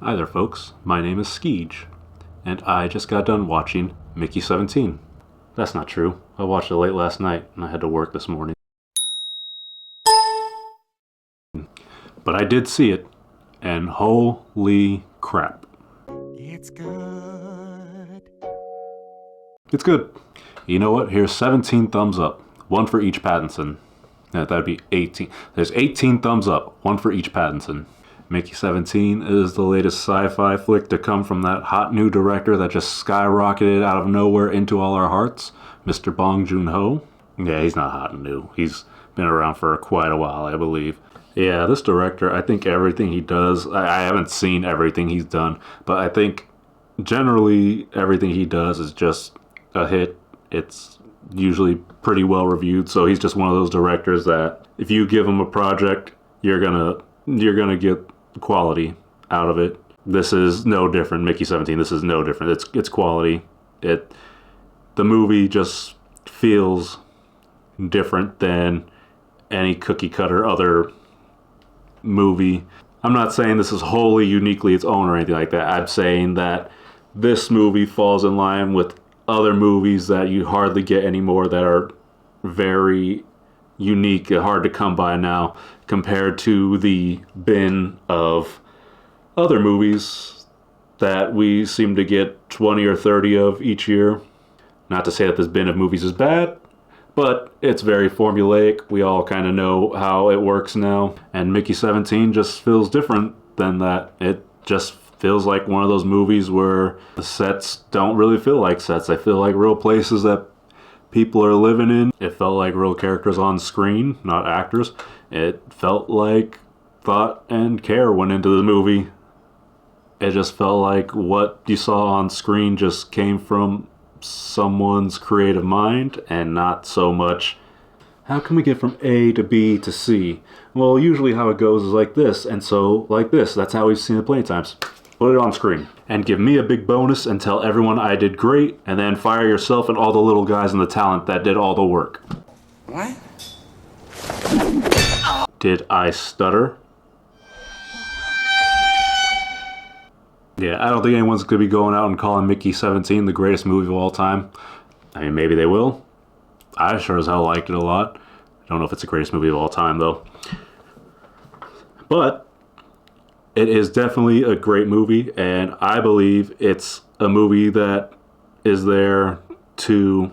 Hi there, folks. My name is Skeege, and I just got done watching Mickey 17. That's not true. I watched it late last night, and I had to work this morning. But I did see it, and holy crap. It's good. It's good. You know what? Here's 17 thumbs up. One for each Pattinson. That'd be 18. There's 18 thumbs up. One for each Pattinson. Mickey 17 is the latest sci-fi flick to come from that hot new director that just skyrocketed out of nowhere into all our hearts, Mr. Bong Joon-ho. Yeah, he's not hot and new. He's been around for quite a while, I believe. Yeah, this director, I think everything he does, I haven't seen everything he's done, but I think generally everything he does is just a hit. It's usually pretty well reviewed, so he's just one of those directors that if you give him a project, you're gonna get quality out of it. This is no different. Mickey 17, this is no different. It's quality. The movie just feels different than any cookie cutter other movie. I'm not saying this is wholly uniquely its own or anything like that. I'm saying that this movie falls in line with other movies that you hardly get anymore that are very unique, hard to come by now, compared to the bin of other movies that we seem to get 20 or 30 of each year. Not to say that this bin of movies is bad, but it's very formulaic. We all kind of know how it works now, and Mickey 17 just feels different than that. It just feels like one of those movies where the sets don't really feel like sets. They feel like real places that people are living in. It felt like real characters on screen, not actors. It felt like thought and care went into the movie. It just felt like what you saw on screen just came from someone's creative mind and not so much, how can we get from A to B to C? Well, usually how it goes is like this, and so like this. That's how we've seen it plenty of times. Put it on screen. And give me a big bonus and tell everyone I did great, and then fire yourself and all the little guys and the talent that did all the work. What? Did I stutter? Yeah, I don't think anyone's going to be going out and calling Mickey 17 the greatest movie of all time. I mean, maybe they will. I sure as hell liked it a lot. I don't know if it's the greatest movie of all time, though. But it is definitely a great movie, and I believe it's a movie that is there to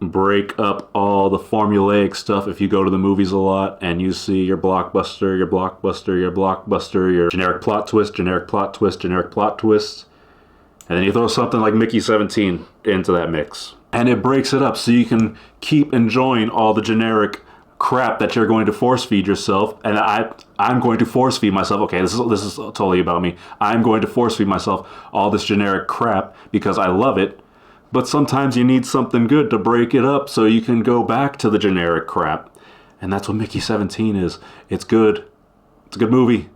break up all the formulaic stuff. If you go to the movies a lot and you see your blockbuster, your generic plot twist, generic plot twist, generic plot twist, and then you throw something like Mickey 17 into that mix. And it breaks it up so you can keep enjoying all the generic crap that you're going to force feed yourself. And I'm going to force feed myself. Okay, this is totally about me. I'm going to force feed myself all this generic crap because I love it. But sometimes you need something good to break it up so you can go back to the generic crap. And that's what Mickey 17 is. It's good. It's a good movie.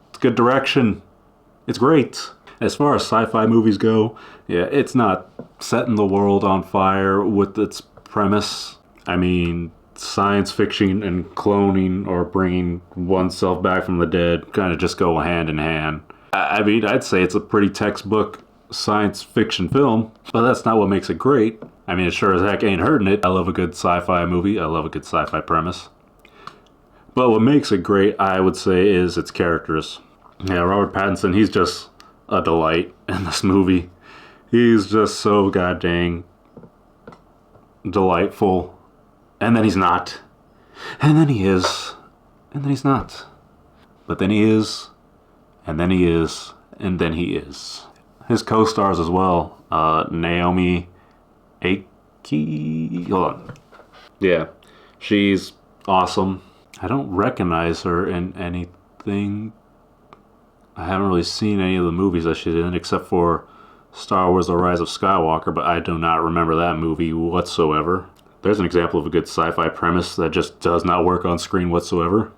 It's good direction. It's great. As far as sci-fi movies go, yeah, it's not setting the world on fire with its premise. I mean, science fiction and cloning or bringing oneself back from the dead kind of just go hand in hand. I mean, I'd say it's a pretty textbook science fiction film, but that's not what makes it great. I mean, it sure as heck ain't hurting it. I love a good sci-fi movie. I love a good sci-fi premise. But what makes it great, I would say, is its characters. Yeah, Robert Pattinson, he's just a delight in this movie. He's just so goddamn delightful. And then he's not. And then he is. And then he's not. But then he is. And then he is. And then he is. His co-stars as well. Naomi Ackie. Hold on. Yeah. She's awesome. I don't recognize her in anything. I haven't really seen any of the movies that she's in except for Star Wars The Rise of Skywalker, but I do not remember that movie whatsoever. There's an example of a good sci-fi premise that just does not work on screen whatsoever.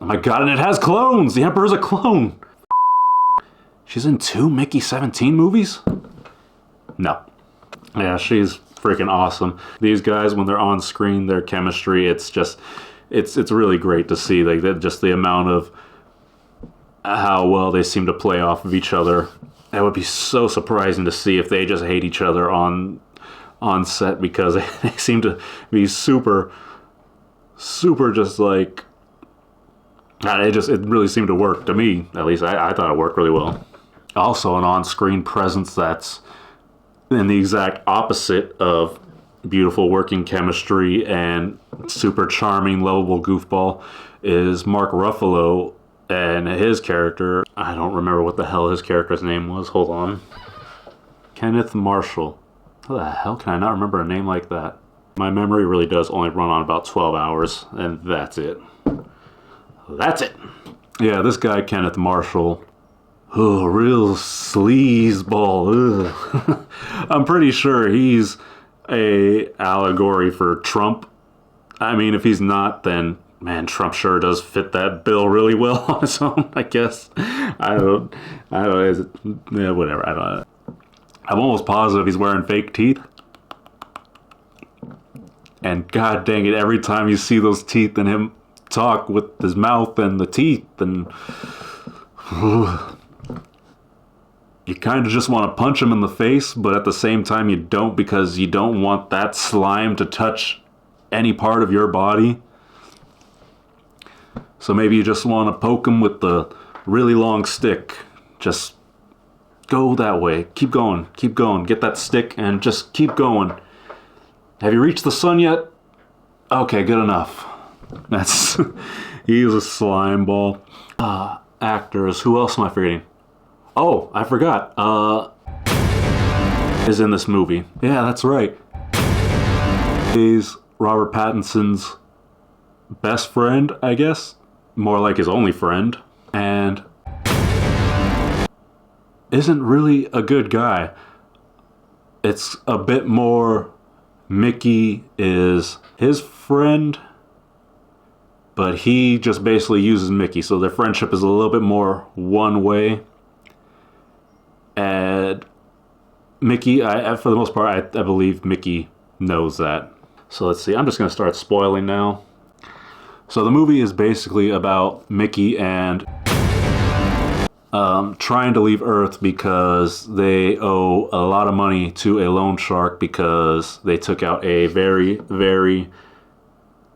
Oh my god, and it has clones! The Emperor's a clone! She's in 2 Mickey 17 movies? No. Yeah, she's freaking awesome. These guys, when they're on screen, their chemistry, it's really great to see. Like, just the amount of how well they seem to play off of each other. That would be so surprising to see if they just hate each other on set, because they seem to be super just like, it really seemed to work to me. At least I thought it worked really well. Also, an on-screen presence that's in the exact opposite of beautiful working chemistry and super charming, lovable goofball is Mark Ruffalo and his character. I don't remember what the hell his character's name was. Hold on. Kenneth Marshall. How the hell can I not remember a name like that? My memory really does only run on about 12 hours, and that's it. That's it. Yeah, this guy, Kenneth Marshall. Oh, real sleazeball. Ugh. I'm pretty sure he's a allegory for Trump. I mean, if he's not, then man, Trump sure does fit that bill really well on his own, I guess. I don't, is it, yeah, whatever, I don't know. I'm almost positive he's wearing fake teeth. And god dang it, every time you see those teeth and him talk with his mouth and the teeth, and you kind of just want to punch him in the face, but at the same time you don't, because you don't want that slime to touch any part of your body. So maybe you just want to poke him with the really long stick. Just go that way. Keep going. Keep going. Get that stick and just keep going. Have you reached the sun yet? Okay, good enough. That's... He's a slime ball. Actors. Who else am I forgetting? Oh, I forgot. Is in this movie. Yeah, that's right. He's Robert Pattinson's best friend, I guess. More like his only friend. And isn't really a good guy. It's a bit more Mickey is his friend, but he just basically uses Mickey, so their friendship is a little bit more one way. And Mickey, for the most part, I believe Mickey knows that. So let's see, I'm just going to start spoiling now. So the movie is basically about Mickey and trying to leave Earth because they owe a lot of money to a loan shark because they took out a very, very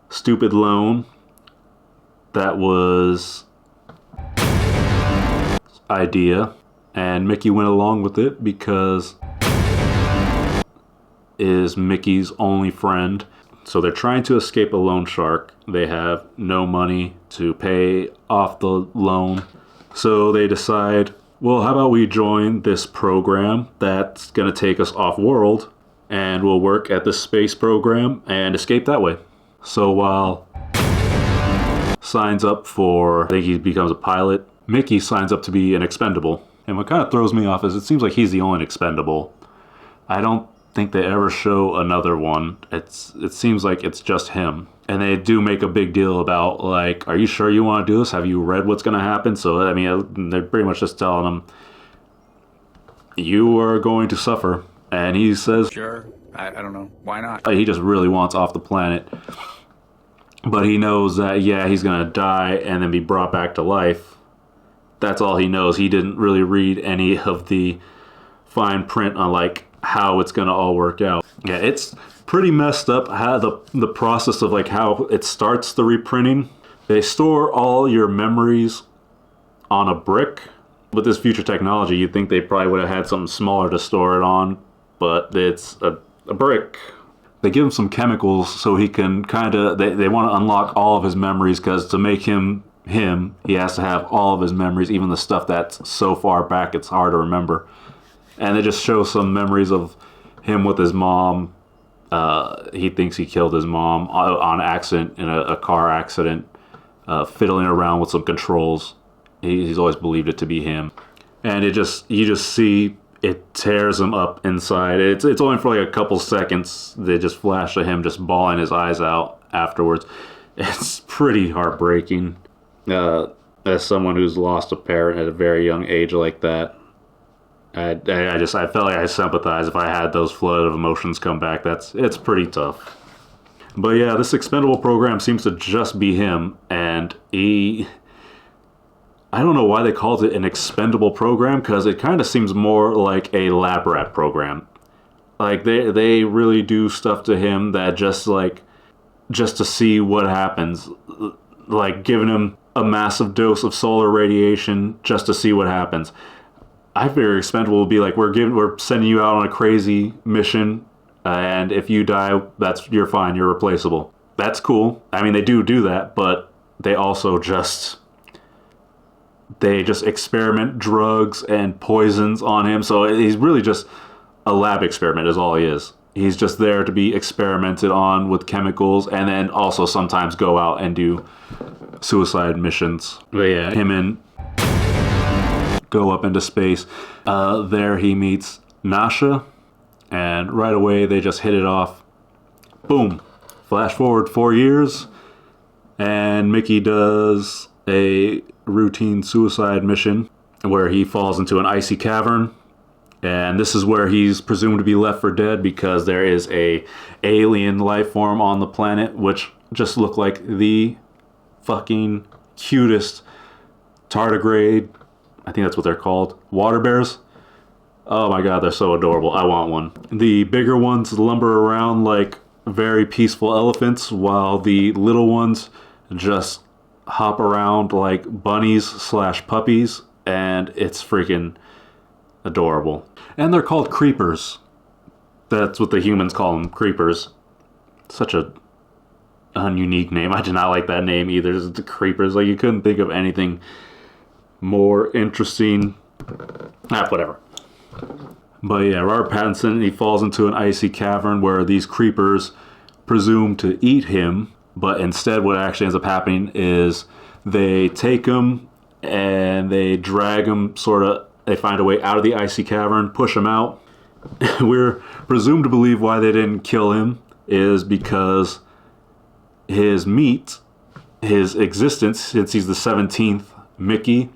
stupid loan that was idea, and Mickey went along with it because is Mickey's only friend. So they're trying to escape a loan shark. They have no money to pay off the loan. So they decide, well, how about we join this program that's going to take us off-world, and we'll work at the space program and escape that way. So while signs up for, I think he becomes a pilot, Mickey signs up to be an expendable. And what kind of throws me off is it seems like he's the only expendable. I don't think they ever show another one. It seems like it's just him. And they do make a big deal about, like, are you sure you want to do this? Have you read what's going to happen? So, I mean, they're pretty much just telling him, you are going to suffer. And he says, sure, I don't know, why not? He just really wants off the planet. But he knows that, yeah, he's going to die and then be brought back to life. That's all he knows. He didn't really read any of the fine print on, like, how it's going to all work out. Yeah, it's pretty messed up how the process of, like, how it starts the reprinting. They store all your memories on a brick. With this future technology, you'd think they probably would have had something smaller to store it on, but it's a brick. They give him some chemicals so he can kind of, they want to unlock all of his memories, because to make him, he has to have all of his memories, even the stuff that's so far back it's hard to remember. And they just show some memories of him with his mom. He thinks he killed his mom on accident in a car accident, fiddling around with some controls. He's always believed it to be him. And you just see it tears him up inside. It's only for like a couple seconds. They just flash to him just bawling his eyes out afterwards. It's pretty heartbreaking. As someone who's lost a parent at a very young age like that, I felt like I sympathize if I had those flood of emotions come back. It's pretty tough. But yeah, this expendable program seems to just be him, and I don't know why they called it an expendable program, because it kind of seems more like a lab rat program. Like they really do stuff to him that just to see what happens, like giving him a massive dose of solar radiation just to see what happens. I figure expendable would be like, we're sending you out on a crazy mission, and if you die, you're fine, you're replaceable. That's cool. I mean, they do that, but they also just experiment drugs and poisons on him. So he's really just a lab experiment is all he is. He's just there to be experimented on with chemicals, and then also sometimes go out and do suicide missions. But yeah, him and go up into space. There he meets Nasha, and right away they just hit it off. Boom. Flash forward 4 years, and Mickey does a routine suicide mission where he falls into an icy cavern, and this is where he's presumed to be left for dead because there is a alien life form on the planet which just looked like the fucking cutest tardigrade, I think that's what they're called, water bears. Oh my god, they're so adorable. I want one. The bigger ones lumber around like very peaceful elephants, while the little ones just hop around like bunnies/puppies, and it's freaking adorable. And they're called creepers. That's what the humans call them, creepers. Such a ununique name. I did not like that name either. It's the creepers. Like, you couldn't think of anything more interesting. Whatever. But yeah, Robert Pattinson, he falls into an icy cavern where these creepers presume to eat him, but instead what actually ends up happening is they take him and they drag him, they find a way out of the icy cavern, push him out. We're presumed to believe why they didn't kill him is because his existence, since he's the 17th Mickey,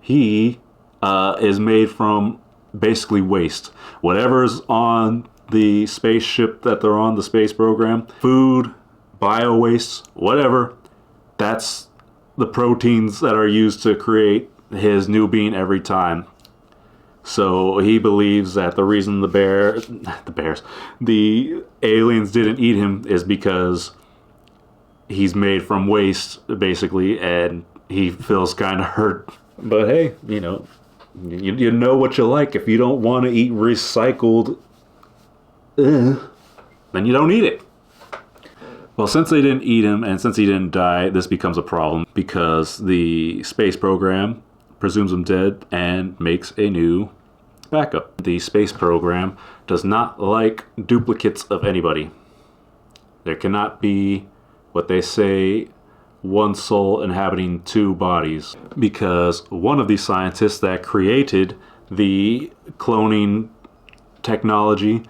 he is made from basically waste. Whatever's on the spaceship that they're on, the space program, food, bio waste, whatever, that's the proteins that are used to create his new being every time. So he believes that the reason the aliens didn't eat him is because he's made from waste, basically, and he feels kind of hurt. But hey, you know what you like. If you don't want to eat recycled, then you don't eat it. Well, since they didn't eat him and since he didn't die, this becomes a problem because the space program presumes him dead and makes a new backup. The space program does not like duplicates of anybody. There cannot be what they say one soul inhabiting two bodies, because one of the scientists that created the cloning technology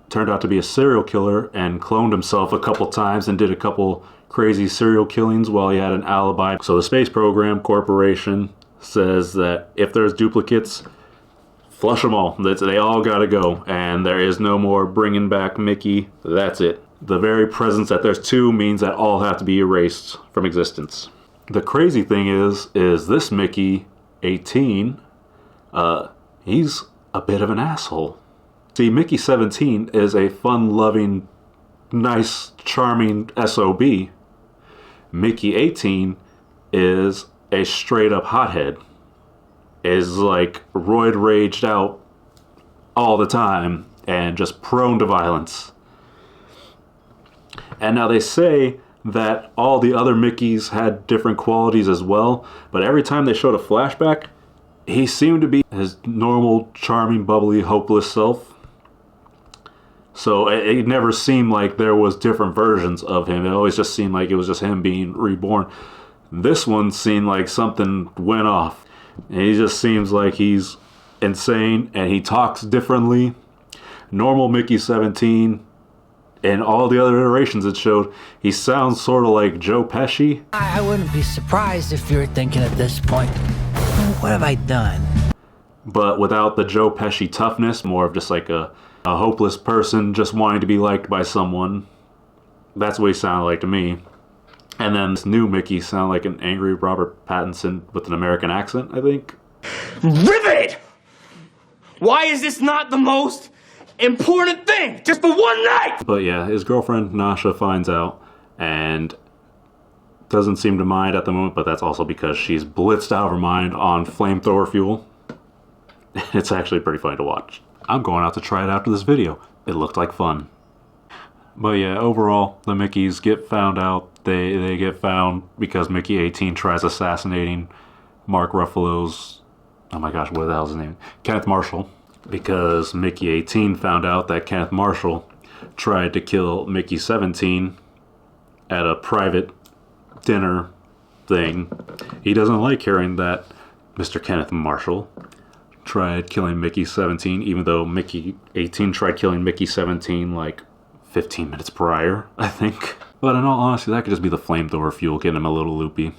turned out to be a serial killer and cloned himself a couple times and did a couple crazy serial killings while he had an alibi. So the Space Program Corporation says that if there's duplicates, flush them all. They all gotta go, and there is no more bringing back Mickey. That's it. The very presence that there's two means that all have to be erased from existence. The crazy thing is this Mickey, 18, he's a bit of an asshole. See, Mickey 17 is a fun-loving, nice, charming SOB. Mickey 18 is a straight-up hothead. Is like roid raged out all the time and just prone to violence. And now they say that all the other Mickeys had different qualities as well, but every time they showed a flashback, he seemed to be his normal, charming, bubbly, hopeless self. So it never seemed like there was different versions of him. It always just seemed like it was just him being reborn. This one seemed like something went off. And he just seems like he's insane, and he talks differently. Normal Mickey 17, and all the other iterations it showed, he sounds sort of like Joe Pesci. I wouldn't be surprised if you're thinking at this point, what have I done? But without the Joe Pesci toughness, more of just like a hopeless person just wanting to be liked by someone. That's what he sounded like to me. And then this new Mickey sound like an angry Robert Pattinson with an American accent, I think. Riveted! Why is this not the most important thing? Just for one night! But yeah, his girlfriend Nasha finds out and doesn't seem to mind at the moment, but that's also because she's blitzed out of her mind on flamethrower fuel. It's actually pretty funny to watch. I'm going out to try it after this video. It looked like fun. But yeah, overall, the Mickeys get found out. They get found because Mickey 18 tries assassinating Mark Ruffalo's, oh my gosh, what the hell's his name? Kenneth Marshall. Because Mickey 18 found out that Kenneth Marshall tried to kill Mickey 17 at a private dinner thing. He doesn't like hearing that Mr. Kenneth Marshall tried killing Mickey 17, even though Mickey 18 tried killing Mickey 17 like 15 minutes prior, I think. But in all honesty, that could just be the flamethrower fuel getting him a little loopy.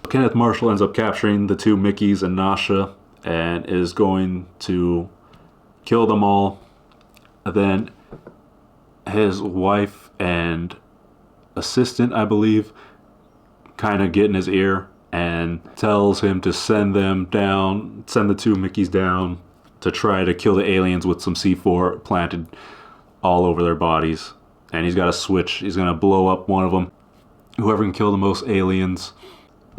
Kenneth Marshall ends up capturing the two Mickeys and Nasha and is going to kill them all. Then his wife and assistant, I believe, kind of get in his ear and tells him to send the two Mickeys down to try to kill the aliens with some C4 planted all over their bodies. And he's got a switch. He's going to blow up one of them. Whoever can kill the most aliens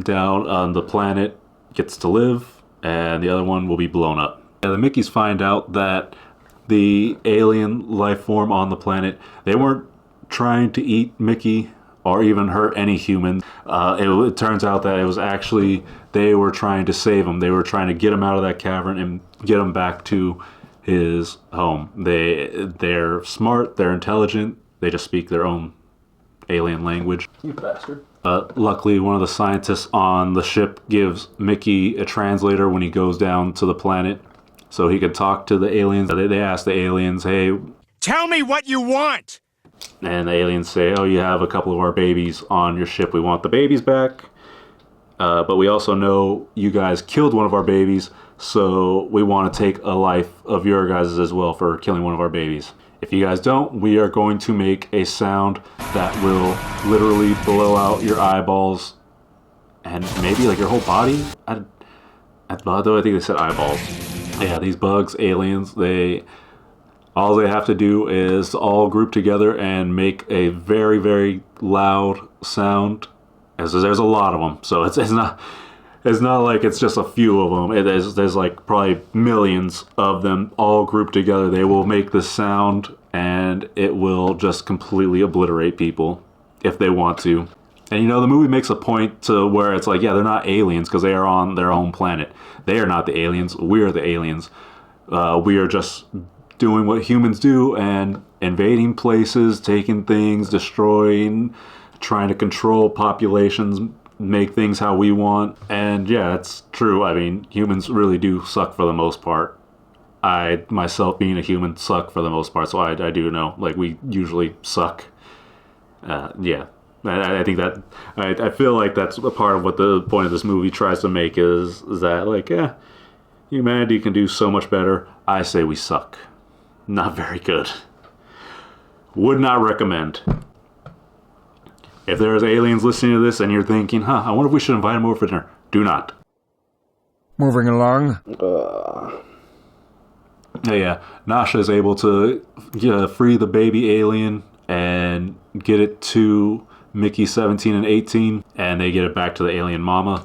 down on the planet gets to live, and the other one will be blown up. And the Mickeys find out that the alien life form on the planet, they weren't trying to eat Mickey or even hurt any human. It turns out that it was actually, they were trying to save him. They were trying to get him out of that cavern and get him back to his home. They're smart, they're intelligent, they just speak their own alien language. You bastard. Luckily, one of the scientists on the ship gives Mickey a translator when he goes down to the planet so he can talk to the aliens. They ask the aliens, hey, Tell me what you want! and the aliens say, oh, you have a couple of our babies on your ship. We want the babies back. But we also know you guys killed one of our babies, so we want to take a life of your guys as well for killing one of our babies. If you guys don't, we are going to make a sound that will literally blow out your eyeballs and maybe like your whole body. Though I think they said eyeballs. Yeah, these bugs, aliens, all they have to do is all group together and make a very, very loud sound. As there's a lot of them, so it's not like it's just a few of them. There's like probably millions of them all grouped together. They will make the sound, and it will just completely obliterate people if they want to. And you know, the movie makes a point to where it's like, yeah, they're not aliens because they are on their own planet. They are not the aliens. We are the aliens. We are just doing what humans do and invading places, taking things, destroying, trying to control populations, make things how we want. And yeah, it's true. I mean, humans really do suck for the most part. I, myself being a human, suck for the most part, so I do know, like, we usually suck. Yeah. I think that, I feel like that's a part of what the point of this movie tries to make is that, like, humanity can do so much better. I say we suck. Not very good. Would not recommend. If there's aliens listening to this and you're thinking, I wonder if we should invite them over for dinner. Do not. Moving along. Yeah. Nasha is able to free the baby alien and get it to Mickey 17 and 18, and they get it back to the alien mama.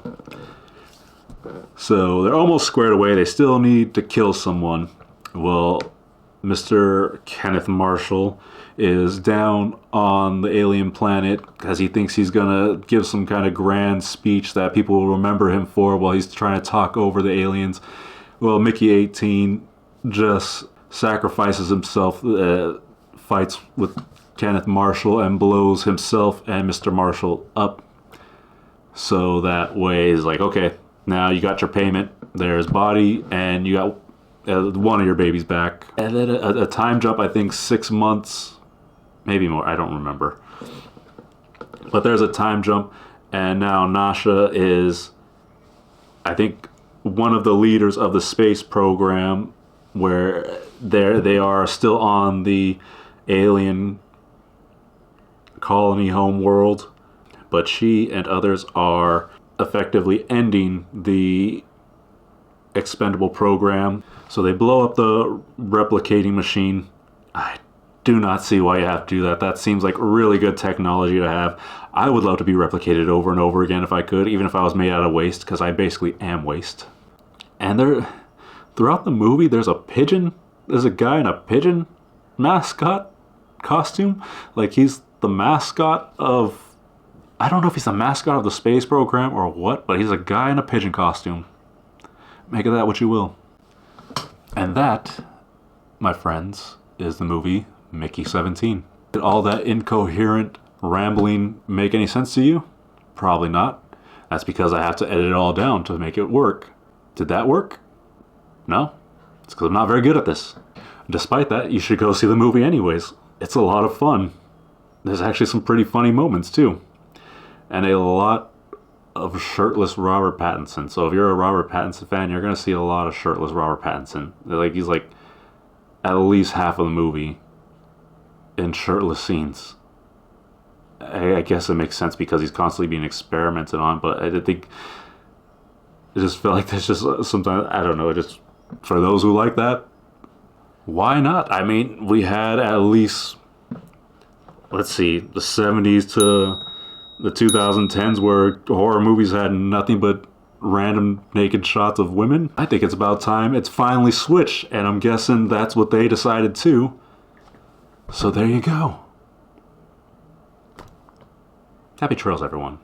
So they're almost squared away. They still need to kill someone. Well, Mr. Kenneth Marshall is down on the alien planet because he thinks he's gonna give some kind of grand speech that people will remember him for while he's trying to talk over the aliens. Well, Mickey 18 just sacrifices himself, fights with Kenneth Marshall and blows himself and Mr. Marshall up. So that way is like, okay, now you got your payment. There's body and you got one of your babies back. And then a time jump, I think 6 months, maybe more, I don't remember. But there's a time jump, and now Nasha is, I think, one of the leaders of the space program where they are still on the alien colony home world. but she and others are effectively ending the expendable program. So they blow up the replicating machine. I do not see why you have to do that. That seems like really good technology to have. I would love to be replicated over and over again if I could, even if I was made out of waste, because I basically am waste. And throughout the movie, there's a pigeon. There's a guy in a pigeon mascot costume. Like, he's the mascot of... I don't know if he's the mascot of the space program or what, but he's a guy in a pigeon costume. Make of that what you will. And that, my friends, is the movie Mickey 17. Did all that incoherent rambling make any sense to you? Probably not. That's because I have to edit it all down to make it work. Did that work? No? It's because I'm not very good at this. Despite that, you should go see the movie anyways. It's a lot of fun. There's actually some pretty funny moments too. And a lot of shirtless Robert Pattinson. So if you're a Robert Pattinson fan, you're going to see a lot of shirtless Robert Pattinson. He's like at least half of the movie in shirtless scenes. I guess it makes sense because he's constantly being experimented on, but I think it just felt like there's just sometimes, I don't know, just for those who like that, why not? I mean, we had at least, let's see, the 70s to the 2010s where horror movies had nothing but random naked shots of women. I think it's about time it's finally switched, and I'm guessing that's what they decided too. So there you go. Happy trails, everyone.